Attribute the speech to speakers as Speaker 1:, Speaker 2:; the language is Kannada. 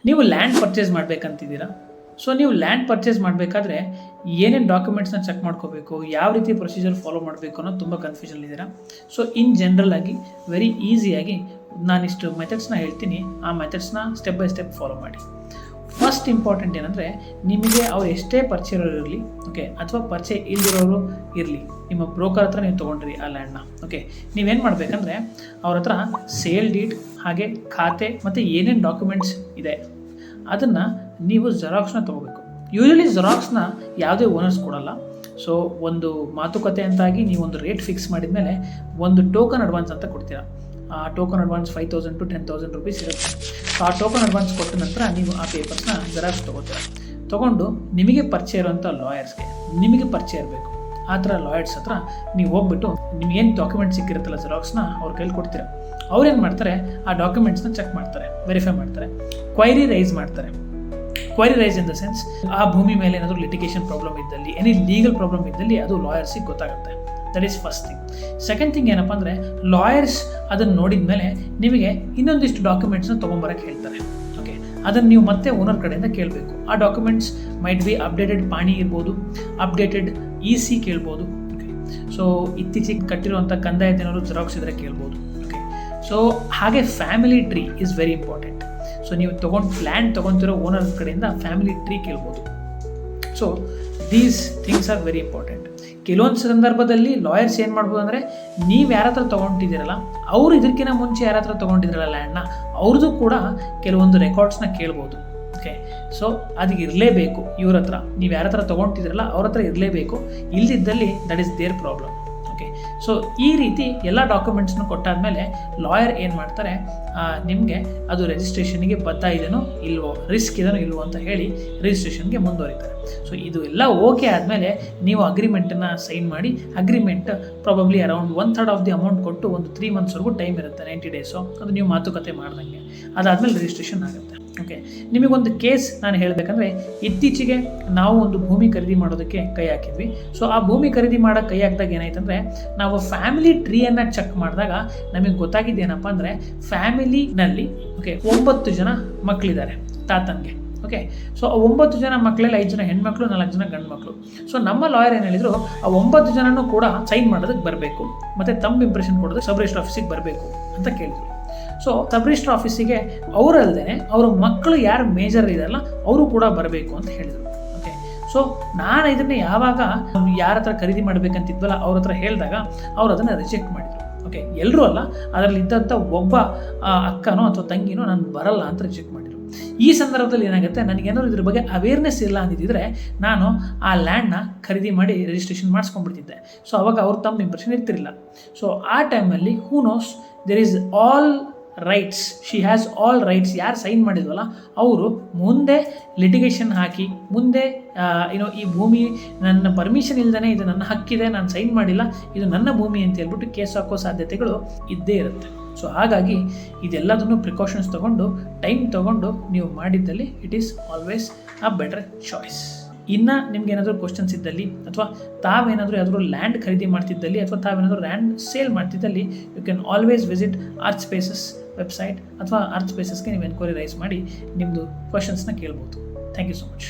Speaker 1: ನೀವು ಲ್ಯಾಂಡ್ ಪರ್ಚೇಸ್ ಮಾಡಬೇಕಂತಿದ್ದೀರಾ. ಸೊ ನೀವು ಲ್ಯಾಂಡ್ ಪರ್ಚೇಸ್ ಮಾಡಬೇಕಾದ್ರೆ ಏನೇನು ಡಾಕ್ಯುಮೆಂಟ್ಸ್ನ ಚೆಕ್ ಮಾಡ್ಕೋಬೇಕು, ಯಾವ ರೀತಿ ಪ್ರೊಸೀಜರ್ ಫಾಲೋ ಮಾಡಬೇಕು ಅನ್ನೋದು ತುಂಬ ಕನ್ಫ್ಯೂಷನ್ ಇದ್ದೀರಾ. ಸೊ ಇನ್ ಜನರಲ್ ಆಗಿ ವೆರಿ ಈಸಿಯಾಗಿ ನಾನಿಷ್ಟು ಮೆಥಡ್ಸ್ನ ಹೇಳ್ತೀನಿ, ಆ ಮೆಥಡ್ಸ್ನ ಸ್ಟೆಪ್ ಬೈ ಸ್ಟೆಪ್ ಫಾಲೋ ಮಾಡಿ. ಫಸ್ಟ್ ಇಂಪಾರ್ಟೆಂಟ್ ಏನಂದರೆ, ನಿಮಗೆ ಅವ್ರು ಎಷ್ಟೇ ಪರಿಚಯ ಇರಲಿ, ಓಕೆ, ಅಥವಾ ಪರಿಚಯ ಇಲ್ದಿರೋರು ಇರಲಿ, ನಿಮ್ಮ ಬ್ರೋಕರ್ ಹತ್ರ ನೀವು ತೊಗೊಂಡ್ರಿ ಆ ಲ್ಯಾಂಡ್ನ, ಓಕೆ, ನೀವೇನು ಮಾಡಬೇಕಂದ್ರೆ ಅವ್ರ ಹತ್ರ ಸೇಲ್ ಡೀಡ್ ಹಾಗೆ ಖಾತೆ ಮತ್ತು ಏನೇನು ಡಾಕ್ಯುಮೆಂಟ್ಸ್ ಇದೆ ಅದನ್ನು ನೀವು ಜೆರಾಕ್ಸ್ನ ತೊಗೋಬೇಕು. ಯೂಶಲಿ ಜೆರಾಕ್ಸ್ನ ಯಾವುದೇ ಓನರ್ಸ್ ಕೊಡಲ್ಲ. ಸೊ ಒಂದು ಮಾತುಕತೆ ಅಂತಾಗಿ ನೀವು ಒಂದು ರೇಟ್ ಫಿಕ್ಸ್ ಮಾಡಿದ ಮೇಲೆ ಒಂದು ಟೋಕನ್ ಅಡ್ವಾನ್ಸ್ ಅಂತ ಕೊಡ್ತೀರಾ. ಆ ಟೋಕನ್ ಅಡ್ವಾನ್ಸ್ 5,000 to 10,000 rupees ಇರುತ್ತೆ. ಸೊ ಆ ಟೋಕನ್ ಅಡ್ವಾನ್ಸ್ ಕೊಟ್ಟ ನಂತರ ನೀವು ಆ ಪೇಪರ್ಸ್ನ ಜೆರಾಕ್ಸ್ ತೊಗೋತೀರ. ತೊಗೊಂಡು ನಿಮಗೆ ಪರಿಚಯ ಇರೋಂಥ ಲಾಯರ್ಸ್ಗೆ, ನಿಮಗೆ ಪರಿಚಯ ಇರಬೇಕು ಆ ಥರ ಲಾಯರ್ಸ್ ಹತ್ರ ನೀವು ಹೋಗ್ಬಿಟ್ಟು ನಿಮಗೇನು ಡಾಕ್ಯುಮೆಂಟ್ ಸಿಕ್ಕಿರುತ್ತಲ್ಲ ಜೆರಾಕ್ಸ್ನ ಅವ್ರ ಕೈಲಿ ಕೊಡ್ತೀರ. ಅವ್ರೇನು ಮಾಡ್ತಾರೆ, ಆ ಡಾಕ್ಯುಮೆಂಟ್ಸ್ನ ಚೆಕ್ ಮಾಡ್ತಾರೆ, ವೆರಿಫೈ ಮಾಡ್ತಾರೆ, ಕ್ವೈರಿ ರೈಸ್ ಮಾಡ್ತಾರೆ. Query raise in the sense, ಆ ಭೂಮಿ ಮೇಲೆ ಏನಾದರೂ ಲಿಟಿಗೇಷನ್ ಪ್ರಾಬ್ಲಮ್ ಇದ್ದಲ್ಲಿ, ಎನಿ ಲೀಗಲ್ ಪ್ರಾಬ್ಲಮ್ ಇದ್ದಲ್ಲಿ ಅದು ಲಾಯರ್ಸಿಗೆ ಗೊತ್ತಾಗುತ್ತೆ. That is first thing. Second thing ಏನಪ್ಪ ಅಂದರೆ, ಲಾಯರ್ಸ್ ಅದನ್ನು ನೋಡಿದ ಮೇಲೆ ನಿಮಗೆ ಇನ್ನೊಂದಿಷ್ಟು ಡಾಕ್ಯುಮೆಂಟ್ಸ್ನ ತೊಗೊಂಬರಕ್ಕೆ ಹೇಳ್ತಾರೆ. ಓಕೆ, ಅದನ್ನು ನೀವು ಮತ್ತೆ ಓನರ್ ಕಡೆಯಿಂದ ಕೇಳಬೇಕು. ಆ ಡಾಕ್ಯುಮೆಂಟ್ಸ್ ಮೈಟ್ ಬಿ ಅಪ್ಡೇಟೆಡ್ ಪಾಣಿ ಇರ್ಬೋದು, ಅಪ್ಡೇಟೆಡ್ EC ಕೇಳ್ಬೋದು. ಓಕೆ, ಸೊ ಇತ್ತೀಚೆಗೆ ಕಟ್ಟಿರುವಂಥ ಕಂದಾಯದ ಏನಾದ್ರು ಜೆರಾಕ್ಸ್ ಇದ್ದರೆ ಕೇಳ್ಬೋದು. ಓಕೆ, ಸೊ ಹಾಗೆ family tree is very important. So ನೀವು ಲ್ಯಾಂಡ್ ತೊಗೊತಿರೋ ಓನರ್ ಕಡೆಯಿಂದ ಫ್ಯಾಮಿಲಿ ಟ್ರೀ ಕೇಳ್ಬೋದು. So these things are very important. ಕೆಲವೊಂದು ಸಂದರ್ಭದಲ್ಲಿ ಲಾಯರ್ಸ್ ಏನು ಮಾಡ್ಬೋದು ಅಂದರೆ, ನೀವು ಯಾರ ಹತ್ರ ತೊಗೊಂಡಿದ್ದೀರಲ್ಲ ಅವರು ಇದಕ್ಕಿಂತ ಮುಂಚೆ ಯಾರ ಹತ್ರ ತೊಗೊಂಡಿದ್ದೀರಲ್ಲ ಲ್ಯಾಂಡ್ನ, ಅವ್ರದ್ದು ಕೂಡ ಕೆಲವೊಂದು ರೆಕಾರ್ಡ್ಸ್ನ ಕೇಳ್ಬೋದು. ಓಕೆ, ಸೊ ಅದಕ್ಕೆ ಇರಲೇಬೇಕು. ಇವ್ರ ಹತ್ರ ನೀವು ಯಾರ ಹತ್ರ ತೊಗೊಂಡಿದ್ದೀರಲ್ಲ ಅವ್ರ ಹತ್ರ ಇರಲೇಬೇಕು. ಇಲ್ಲದಿದ್ದಲ್ಲಿ that is there problem. Okay, so ಈ ರೀತಿ ಎಲ್ಲ ಡಾಕ್ಯುಮೆಂಟ್ಸ್ನ ಕೊಟ್ಟಾದಮೇಲೆ ಲಾಯರ್ ಏನು ಮಾಡ್ತಾರೆ, ನಿಮಗೆ ಅದು ರಿಜಿಸ್ಟ್ರೇಷನ್ಗೆ ಬದ್ಧ ಇದೆನೋ ಇಲ್ವೋ, ರಿಸ್ಕ್ ಇದೆನೋ ಇಲ್ವೋ ಅಂತ ಹೇಳಿ ರಿಜಿಸ್ಟ್ರೇಷನ್ಗೆ ಮುಂದುವರಿತಾರೆ. ಸೊ ಇದು ಎಲ್ಲ ಓಕೆ ಆದಮೇಲೆ ನೀವು ಅಗ್ರಿಮೆಂಟನ್ನು ಸೈನ್ ಮಾಡಿ, agreement probably around 1/3 of the amount ಕೊಟ್ಟು ಒಂದು 3 monthsವರೆಗೂ ಟೈಮ್ ಇರುತ್ತೆ, 90 days. ಅದು ನೀವು ಮಾತುಕತೆ ಮಾಡ್ದಂಗೆ ಅದಾದಮೇಲೆ ರಿಜಿಸ್ಟ್ರೇಷನ್ ಆಗುತ್ತೆ. ಓಕೆ, ನಿಮಗೊಂದು ಕೇಸ್ ನಾನು ಹೇಳಬೇಕಂದ್ರೆ, ಇತ್ತೀಚೆಗೆ ನಾವು ಒಂದು ಭೂಮಿ ಖರೀದಿ ಮಾಡೋದಕ್ಕೆ ಕೈ ಹಾಕಿದ್ವಿ. ಸೊ ಆ ಭೂಮಿ ಖರೀದಿ ಮಾಡೋಕ್ಕೆ ಕೈ ಹಾಕಿದಾಗ ಏನಾಯ್ತಂದರೆ, ನಾವು ಫ್ಯಾಮಿಲಿ ಟ್ರೀಯನ್ನು ಚೆಕ್ ಮಾಡಿದಾಗ ನಮಗೆ ಗೊತ್ತಾಗಿದ್ದೇನಪ್ಪ ಅಂದರೆ, ಫ್ಯಾಮಿಲಿನಲ್ಲಿ ಓಕೆ 9 ಜನ ಮಕ್ಕಳಿದ್ದಾರೆ ತಾತನಿಗೆ. ಓಕೆ, ಸೊ ಆ 9 ಜನ ಮಕ್ಕಳಲ್ಲಿ 5 ಜನ ಹೆಣ್ಮಕ್ಳು, 4 ಜನ ಗಂಡು ಮಕ್ಕಳು. ಸೊ ನಮ್ಮ ಲಾಯರ್ ಏನು ಹೇಳಿದ್ರು, ಆ 9 ಜನನೂ ಕೂಡ ಸೈನ್ ಮಾಡೋದಕ್ಕೆ ಬರಬೇಕು ಮತ್ತು ತಮ್ಮ ಇಂಪ್ರೆಷನ್ ಕೊಡೋದಕ್ಕೆ ಸಬ್ ರಿಜಿಸ್ಟ್ರ್ ಆಫೀಸಿಗೆ ಬರಬೇಕು ಅಂತ ಕೇಳಿದ್ರು. ಸೊ ಸಬ್ ರಿಜಿಸ್ಟ್ರ್ ಆಫೀಸಿಗೆ ಅವರಲ್ಲದೆ ಅವ್ರ ಮಕ್ಕಳು ಯಾರು ಮೇಜರ್ ಇದಾರಲ್ಲ ಅವರು ಕೂಡ ಬರಬೇಕು ಅಂತ ಹೇಳಿದರು. ಓಕೆ, ಸೊ ನಾನು ಇದನ್ನು ಯಾವಾಗ ಯಾರ ಹತ್ರ ಖರೀದಿ ಮಾಡಬೇಕಂತಿದ್ವಲ್ಲ ಅವ್ರ ಹತ್ರ ಹೇಳಿದಾಗ ಅವ್ರು ಅದನ್ನು ರಿಜೆಕ್ಟ್ ಮಾಡಿದರು. ಓಕೆ, ಎಲ್ಲರೂ ಅಲ್ಲ, ಅದರಲ್ಲಿ ಇದ್ದಂಥ ಒಬ್ಬ ಅಕ್ಕನೋ ಅಥವಾ ತಂಗಿನೋ ನಾನು ಬರಲ್ಲ ಅಂತ ರಿಜೆಕ್ಟ್ ಮಾಡಿದರು. ಈ ಸಂದರ್ಭದಲ್ಲಿ ಏನಾಗುತ್ತೆ, ನನಗೇನಾದ್ರು ಇದ್ರ ಬಗ್ಗೆ ಅವೇರ್ನೆಸ್ ಇಲ್ಲ ಅಂದಿದ್ದರೆ ನಾನು ಆ ಲ್ಯಾಂಡ್ನ ಖರೀದಿ ಮಾಡಿ ರಿಜಿಸ್ಟ್ರೇಷನ್ ಮಾಡಿಸ್ಕೊಂಡ್ಬಿಡ್ತಿದ್ದೆ. ಸೊ ಅವಾಗ ಅವ್ರು ತಮ್ಮ ಇಂಪ್ರೆಷನ್ ಇರ್ತಿರಲಿಲ್ಲ. ಸೊ ಆ ಟೈಮಲ್ಲಿ who knows, there is all rights, she has all rights. ಯಾರು ಸೈನ್ ಮಾಡಿದ್ವಲ್ಲ ಅವರು ಮುಂದೆ ಲಿಟಿಗೇಷನ್ ಹಾಕಿ, ಮುಂದೆ ಈ ಭೂಮಿ ನನ್ನ ಪರ್ಮಿಷನ್ ಇಲ್ದೇ ಇದು ನನ್ನ ಹಕ್ಕಿದೆ, ನಾನು ಸೈನ್ ಮಾಡಿಲ್ಲ, ಇದು ನನ್ನ ಭೂಮಿ ಅಂತ ಹೇಳ್ಬಿಟ್ಟು ಕೇಸ್ ಹಾಕೋ ಸಾಧ್ಯತೆಗಳು ಇದ್ದೇ ಇರುತ್ತೆ. ಸೊ ಹಾಗಾಗಿ ಇದೆಲ್ಲದನ್ನು ಪ್ರಿಕಾಷನ್ಸ್ ತೊಗೊಂಡು, ಟೈಮ್ ತೊಗೊಂಡು ನೀವು ಮಾಡಿದ್ದಲ್ಲಿ it is always a better choice. ಇನ್ನು ನಿಮ್ಗೆ ಏನಾದರೂ ಕ್ವಶನ್ಸ್ ಇದ್ದಲ್ಲಿ, ಅಥವಾ ತಾವೇನಾದರೂ ಯಾವ್ದಾದ್ರು ಲ್ಯಾಂಡ್ ಖರೀದಿ ಮಾಡ್ತಿದ್ದಲ್ಲಿ, ಅಥವಾ ತಾವೇನಾದರೂ ಲ್ಯಾಂಡ್ ಸೇಲ್ ಮಾಡ್ತಿದ್ದಲ್ಲಿ, you can always visit Earth Spaces website, ಅಥವಾ ಅರ್ತ್ ಸ್ಪೇಸಸ್ಗೆ ನೀವು ಎನ್ಕ್ವೈರಿ ರೈಸ್ ಮಾಡಿ ನಿಮ್ಮದು ಕ್ವಶನ್ಸ್ನ ಕೇಳ್ಬೋದು. Thank you so much.